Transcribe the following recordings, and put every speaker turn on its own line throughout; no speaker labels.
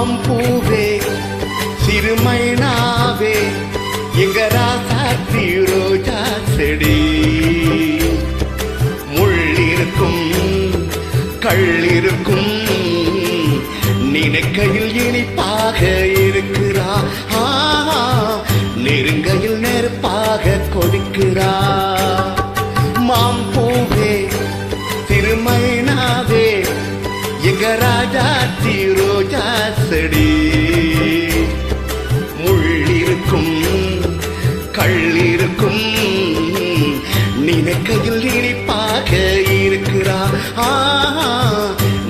மாம்பூவே சிறுமைனாவே எங்க ராசாத்தி ரோஜா செடி. முள்ளிருக்கும் கள்ளிருக்கும் நினைக்கையில் இனிப்பாக இருக்கிறா. நெருங்கையில் நெருப்பாக கொதிக்கிறா. மாம்பூவே சிறுமைனாவே எங்க ராஜாத்தி ரோஜா செடி. முள்ளிருக்கும் கள்ளிருக்கும் நினைக்கையில் இனிப்பாக இருக்கிறா.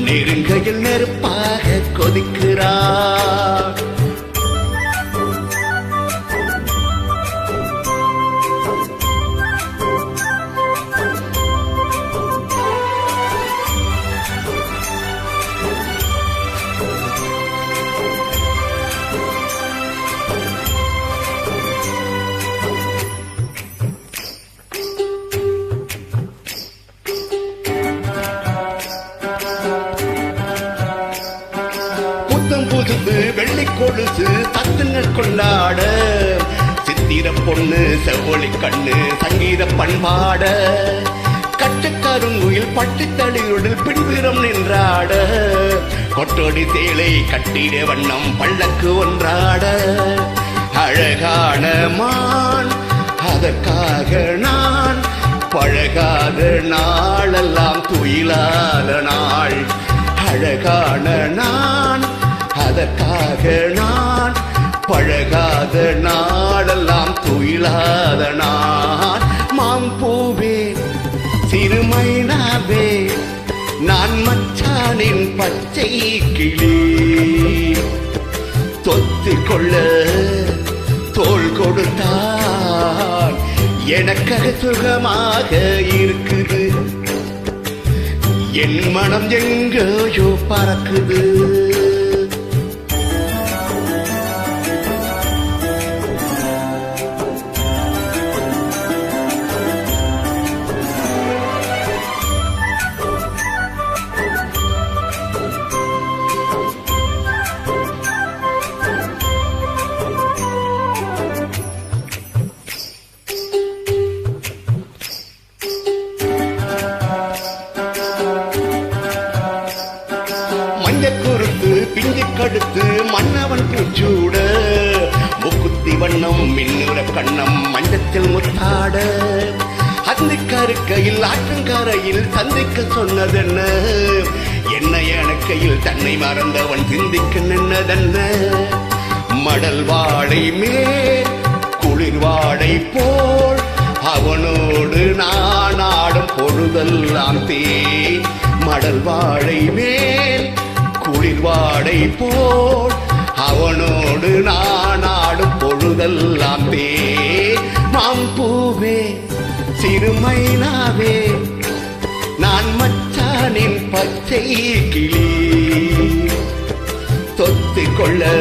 நெருங்கையில் நெருப்பாக கொதிக்கிறா. புதுது வெள்ளி கொலுசு தத்துங்கள் கொண்டாட. சித்திர பொண்ணு செவ்வொளி கண்ணு சங்கீத பண்பாட. கட்டுக்கருங்குயில் பட்டு தளியுடல் பின்பிறம் நின்றாட. கொட்டோடி சேலை கட்டிட வண்ணம் பள்ளக்கு ஒன்றாட. அழகான மான் அதற்காக நான் பழகாத நாளெல்லாம் துயிலாத நாள். அழகான நான் அதற்காக நான் பழகாத நாளெல்லாம் துயிலாத நான். மாம்பூவே சிறுமைனாவே நான் மச்சானின் பச்சை கிளி. தொத்து கொள்ள தோள் கொடுத்தான் எனக்காக சுகமாக இருக்குது. என் மனம் எங்கேயோ பறக்குது. குறுத்து பிஞ்சு கடுத்து மன்னவன் பூச்சூட. முக்குத்தி வண்ணம் மின்னுற கண்ணம் மஞ்சத்தில் முத்தாட. அந்த கருக்கையில் ஆற்றங்கரையில் சந்திக்க சொன்னதென்ன. என்ன எனக்கையில் தன்னை மறந்தவன் சிந்திக்க நின்னதென்ன. மடல் வாழை மேல் குளிர் வாடை போல் அவனோடு நான் ஆடும் பொழுதெல்லாம் தே. மடல் வாழை மேல் குளிர் வாடை போல் அவனோடு நான் ஆடும் பொழுதெல்லாம் தே. மாம்பூவே சிறுமைனாவே நான் மச்சானின் பச்சை கிளி. தொத்து கொள்ள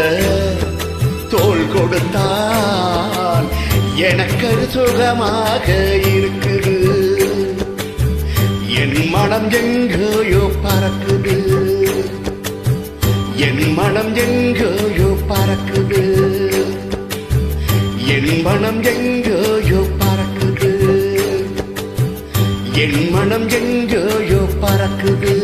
தோள் கொடுத்தான் எனக்கு சுகமாக இருக்குது. என் மனம் எங்கேயோ பறக்குது. என் மனம் எங்கேயோ பறக்குது. என் மனம் எங்கேயோ பறக்குது. என் மனம் எங்கேயோ பறக்குது.